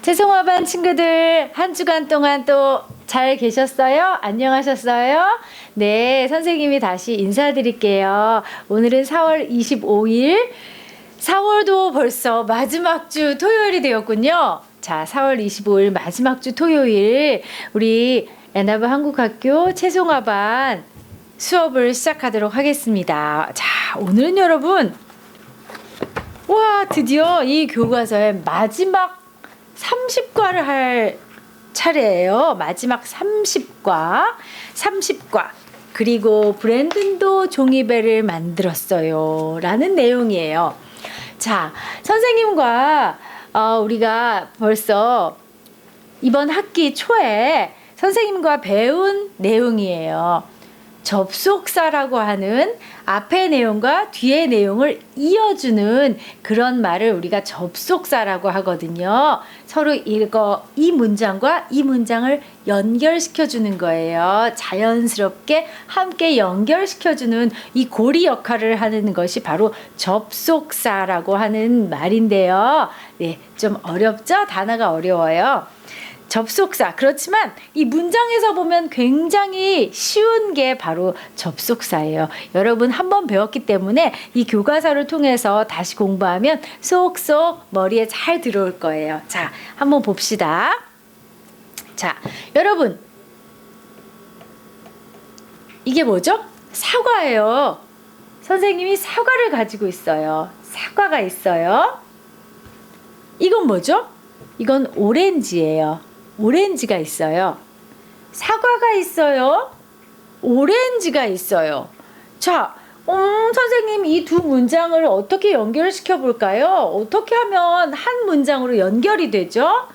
채송화반 친구들 한 주간 동안 또 잘 계셨어요? 안녕하셨어요? 네, 선생님이 다시 인사드릴게요. 오늘은 4월 25일, 4월도 벌써 마지막 주 토요일이 되었군요. 자, 4월 25일 마지막 주 토요일 우리 애나브 한국학교 채송화반 수업을 시작하도록 하겠습니다. 자, 오늘은 여러분 와, 드디어 이 교과서의 마지막 30과를 할 차례예요. 마지막 30과. 그리고 브랜든도 종이배를 만들었어요. 라는 내용이에요. 자, 선생님과 우리가 벌써 이번 학기 초에 선생님과 배운 내용이에요. 접속사라고 하는 앞의 내용과 뒤의 내용을 이어주는 그런 말을 우리가 접속사라고 하거든요. 서로 이 문장과 이 문장을 연결시켜주는 거예요. 자연스럽게 함께 연결시켜주는 이 고리 역할을 하는 것이 바로 접속사라고 하는 말인데요. 네, 좀 어렵죠? 단어가 어려워요. 접속사. 그렇지만 이 문장에서 보면 굉장히 쉬운 게 바로 접속사예요. 여러분 한번 배웠기 때문에 이 교과서를 통해서 다시 공부하면 쏙쏙 머리에 잘 들어올 거예요. 자, 한번 봅시다. 자, 여러분 이게 뭐죠? 사과예요. 선생님이 사과를 가지고 있어요. 사과가 있어요. 이건 뭐죠? 이건 오렌지예요. 오렌지가 있어요. 사과가 있어요. 오렌지가 있어요. 자, 선생님 이 두 문장을 어떻게 연결시켜 볼까요? 어떻게 하면 한 문장으로 연결이 되죠?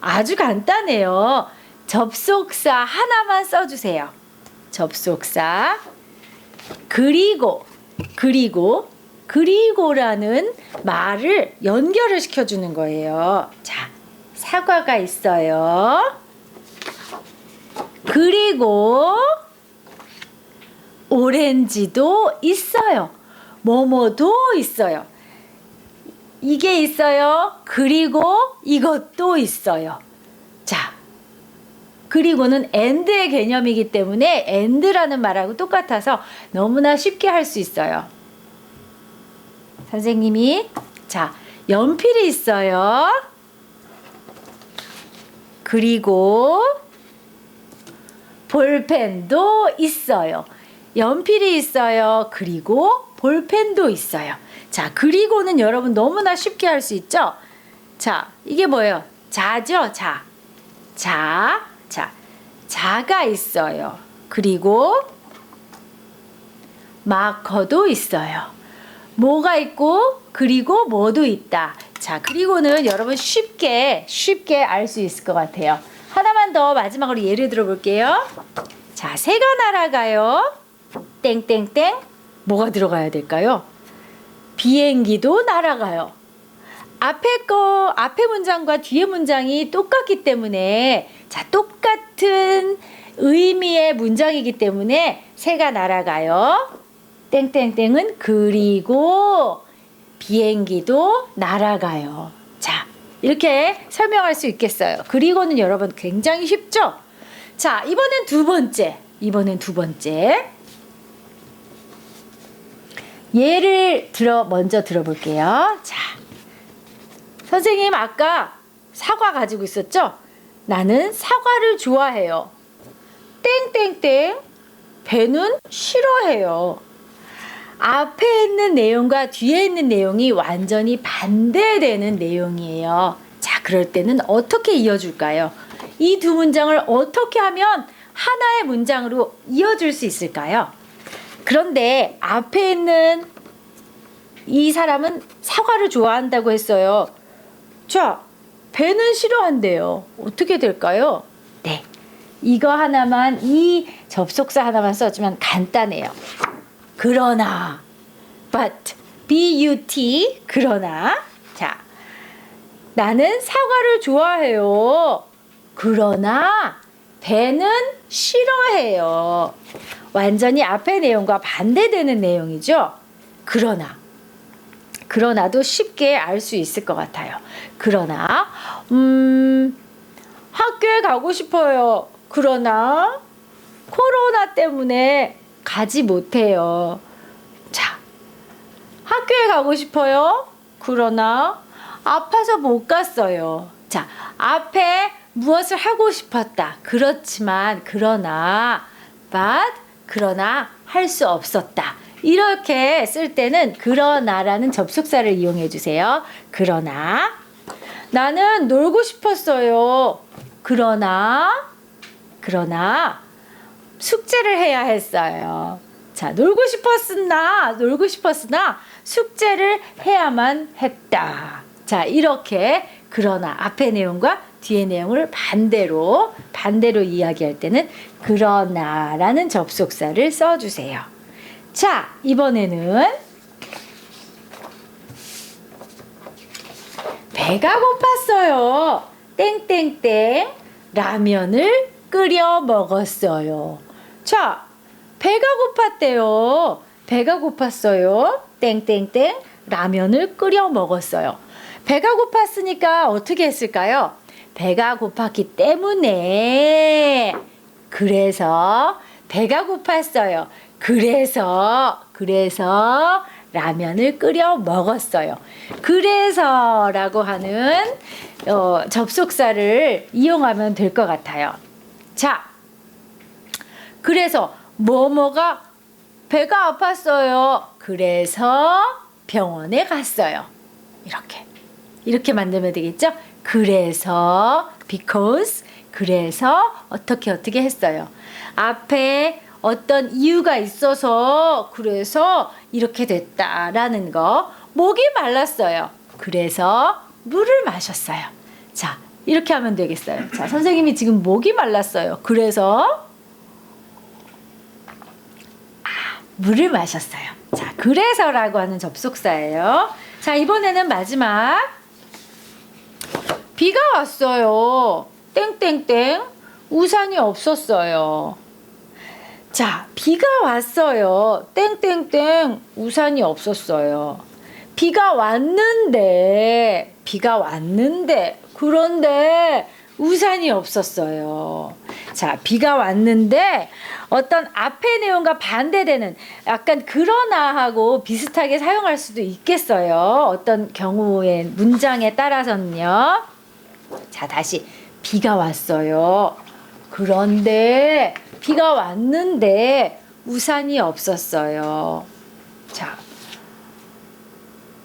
아주 간단해요. 접속사 하나만 써주세요. 접속사 그리고라는 말을 연결을 시켜주는 거예요. 자, 사과가 있어요. 그리고 오렌지도 있어요. 뭐뭐도 있어요. 이게 있어요. 그리고 이것도 있어요. 자, 그리고는 and의 개념이기 때문에 and라는 말하고 똑같아서 너무나 쉽게 할 수 있어요. 선생님이 자, 연필이 있어요. 그리고 볼펜도 있어요. 연필이 있어요. 그리고 볼펜도 있어요. 자, 그리고는 여러분 너무나 쉽게 할 수 있죠? 자, 이게 뭐예요? 자죠? 자가 있어요. 그리고 마커도 있어요. 뭐가 있고 그리고 뭐도 있다. 자, 그리고는 여러분 쉽게 알 수 있을 것 같아요. 하나만 더 마지막으로 예를 들어 볼게요. 자, 새가 날아가요. 땡땡땡. 뭐가 들어가야 될까요? 비행기도 날아가요. 앞에 문장과 뒤에 문장이 똑같기 때문에 자, 똑같은 의미의 문장이기 때문에 새가 날아가요. 땡땡땡은 그리고 비행기도 날아가요. 자, 이렇게 설명할 수 있겠어요. 그리고는 여러분 굉장히 쉽죠? 자, 이번엔 두 번째. 예를 먼저 들어볼게요. 자, 선생님 아까 사과 가지고 있었죠? 나는 사과를 좋아해요. 땡땡땡. 배는 싫어해요. 앞에 있는 내용과 뒤에 있는 내용이 완전히 반대되는 내용이에요. 자, 그럴 때는 어떻게 이어줄까요? 이 두 문장을 어떻게 하면 하나의 문장으로 이어줄 수 있을까요? 그런데 앞에 있는 이 사람은 사과를 좋아한다고 했어요. 자, 배는 싫어한대요. 어떻게 될까요? 네, 이거 하나만, 이 접속사 하나만 써주면 간단해요. 그러나, but, 그러나, 자, 나는 사과를 좋아해요. 그러나 배는 싫어해요. 완전히 앞의 내용과 반대되는 내용이죠. 그러나도 쉽게 알 수 있을 것 같아요. 그러나 학교에 가고 싶어요. 그러나 코로나 때문에 가지 못해요. 자, 학교에 가고 싶어요. 그러나 아파서 못 갔어요. 자, 앞에 무엇을 하고 싶었다. 그렇지만 그러나 그러나 할 수 없었다. 이렇게 쓸 때는 그러나라는 접속사를 이용해 주세요. 그러나 나는 놀고 싶었어요. 그러나 숙제를 해야 했어요. 자, 놀고 싶었으나 숙제를 해야만 했다. 자, 이렇게 그러나 앞의 내용과 뒤의 내용을 반대로 이야기할 때는 그러나라는 접속사를 써주세요. 자, 이번에는 배가 고팠어요. 땡땡땡 라면을 끓여 먹었어요. 자, 배가 고팠대요. 배가 고팠어요. 땡땡땡 라면을 끓여 먹었어요. 배가 고팠으니까 어떻게 했을까요? 배가 고팠기 때문에 그래서 배가 고팠어요. 그래서 라면을 끓여 먹었어요. 그래서라고 하는 접속사를 이용하면 될 것 같아요. 자, 그래서 뭐뭐가 배가 아팠어요. 그래서 병원에 갔어요. 이렇게 만들면 되겠죠? 그래서 because 그래서 어떻게 했어요. 앞에 어떤 이유가 있어서 그래서 이렇게 됐다라는 거. 목이 말랐어요. 그래서 물을 마셨어요. 자, 이렇게 하면 되겠어요. 자, 선생님이 지금 목이 말랐어요. 그래서 물을 마셨어요. 자, 그래서라고 하는 접속사예요. 자, 이번에는 마지막. 비가 왔어요. 땡땡땡 우산이 없었어요. 자, 비가 왔어요. 땡땡땡 우산이 없었어요. 비가 왔는데 그런데 우산이 없었어요. 자, 비가 왔는데 어떤 앞의 내용과 반대되는 약간 그러나하고 비슷하게 사용할 수도 있겠어요. 어떤 경우에 문장에 따라서는요. 자, 다시 비가 왔어요. 그런데 비가 왔는데 우산이 없었어요. 자,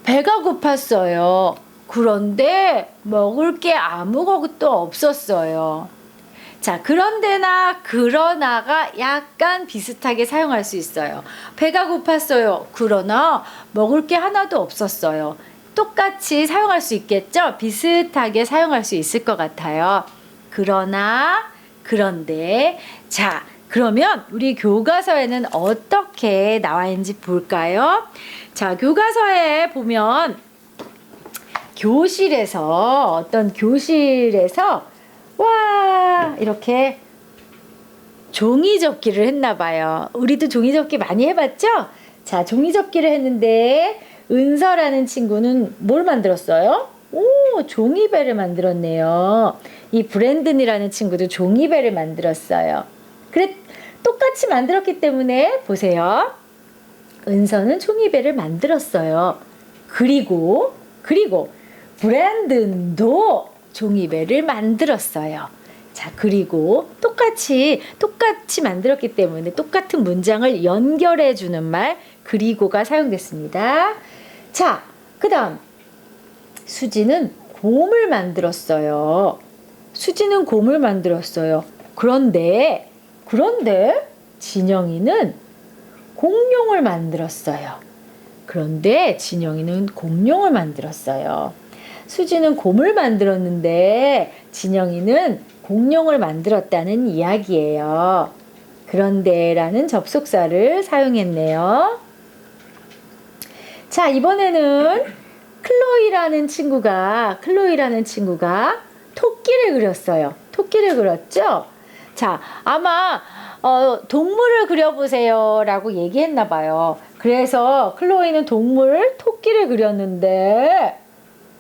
배가 고팠어요. 그런데 먹을 게 아무것도 없었어요. 자, 그런데나 그러나가 약간 비슷하게 사용할 수 있어요. 배가 고팠어요. 그러나 먹을 게 하나도 없었어요. 똑같이 사용할 수 있겠죠? 비슷하게 사용할 수 있을 것 같아요. 그러나, 그런데. 자, 그러면 우리 교과서에는 어떻게 나와 있는지 볼까요? 자, 교과서에 보면 어떤 교실에서 와, 이렇게 종이접기를 했나 봐요. 우리도 종이접기 많이 해봤죠? 자, 종이접기를 했는데 은서라는 친구는 뭘 만들었어요? 오, 종이배를 만들었네요. 이 브랜든이라는 친구도 종이배를 만들었어요. 그래, 똑같이 만들었기 때문에 보세요. 은서는 종이배를 만들었어요. 그리고 브랜든도 종이배를 만들었어요. 자, 그리고 똑같이 만들었기 때문에 똑같은 문장을 연결해 주는 말 그리고가 사용됐습니다. 자, 그 다음 수지는 곰을 만들었어요. 그런데 진영이는 공룡을 만들었어요. 수지는 곰을 만들었는데 진영이는 공룡을 만들었다는 이야기예요. 그런데라는 접속사를 사용했네요. 자, 이번에는 클로이라는 친구가 토끼를 그렸어요. 토끼를 그렸죠? 자, 아마 동물을 그려보세요 라고 얘기했나 봐요. 그래서 클로이는 토끼를 그렸는데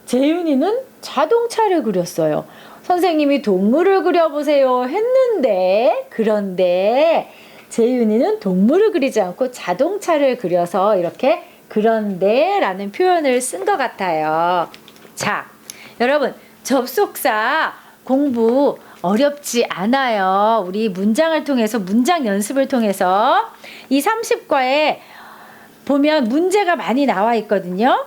재윤이는 자동차를 그렸어요. 선생님이 동물을 그려보세요 했는데, 그런데 재윤이는 동물을 그리지 않고 자동차를 그려서 이렇게 그런데 라는 표현을 쓴 것 같아요. 자, 여러분, 접속사 공부 어렵지 않아요. 우리 문장을 통해서, 문장 연습을 통해서 이 30과에 보면 문제가 많이 나와 있거든요.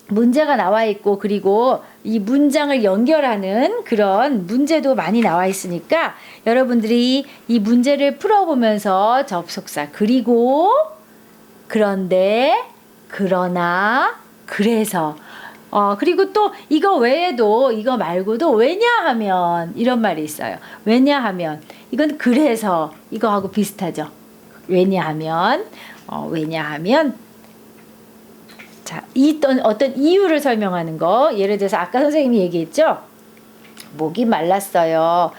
문제가 나와 있고, 그리고 이 문장을 연결하는 그런 문제도 많이 나와 있으니까 여러분들이 이 문제를 풀어보면서 접속사 그리고, 그런데, 그러나, 그래서, 그리고 또 이거 외에도, 이거 말고도 왜냐하면 이런 말이 있어요. 왜냐하면, 이건 그래서, 이거하고 비슷하죠. 왜냐하면, 자, 어떤 이유를 설명하는 거. 예를 들어서 아까 선생님이 얘기했죠. 목이 말랐어요.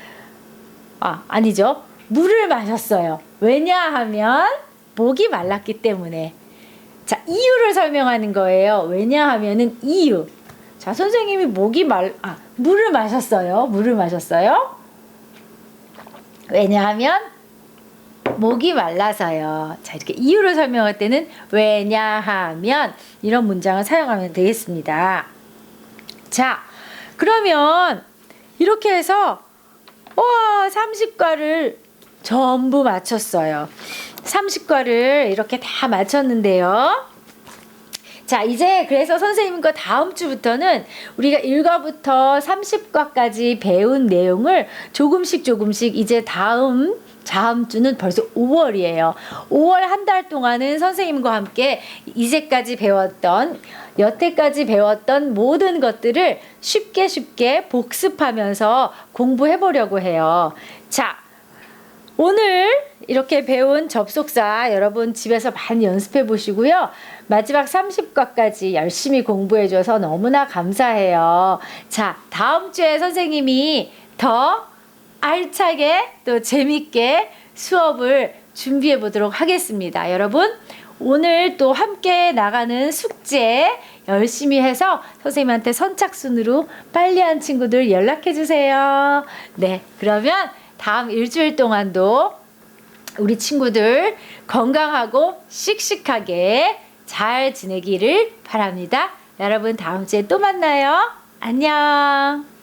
아니죠. 물을 마셨어요. 왜냐하면 목이 말랐기 때문에. 자, 이유를 설명하는 거예요. 왜냐하면은 이유. 자, 선생님이 물을 마셨어요. 물을 마셨어요. 왜냐하면 목이 말라서요. 자, 이렇게 이유를 설명할 때는 왜냐하면 이런 문장을 사용하면 되겠습니다. 자, 그러면 이렇게 해서 30과를 전부 마쳤어요. 30과를 이렇게 다 마쳤는데요. 자, 이제 그래서 선생님과 다음 주부터는 우리가 1과부터 30과까지 배운 내용을 조금씩 이제 다음 주는 벌써 5월이에요. 5월 한 달 동안은 선생님과 함께 여태까지 배웠던 모든 것들을 쉽게 복습하면서 공부해 보려고 해요. 자, 오늘 이렇게 배운 접속사 여러분 집에서 많이 연습해 보시고요. 마지막 30과까지 열심히 공부해 줘서 너무나 감사해요. 자, 다음 주에 선생님이 더 알차게 또 재밌게 수업을 준비해 보도록 하겠습니다. 여러분, 오늘 또 함께 나가는 숙제 열심히 해서 선생님한테 선착순으로 빨리 한 친구들 연락해 주세요. 네, 그러면 다음 일주일 동안도 우리 친구들 건강하고 씩씩하게 잘 지내기를 바랍니다. 여러분, 다음 주에 또 만나요. 안녕.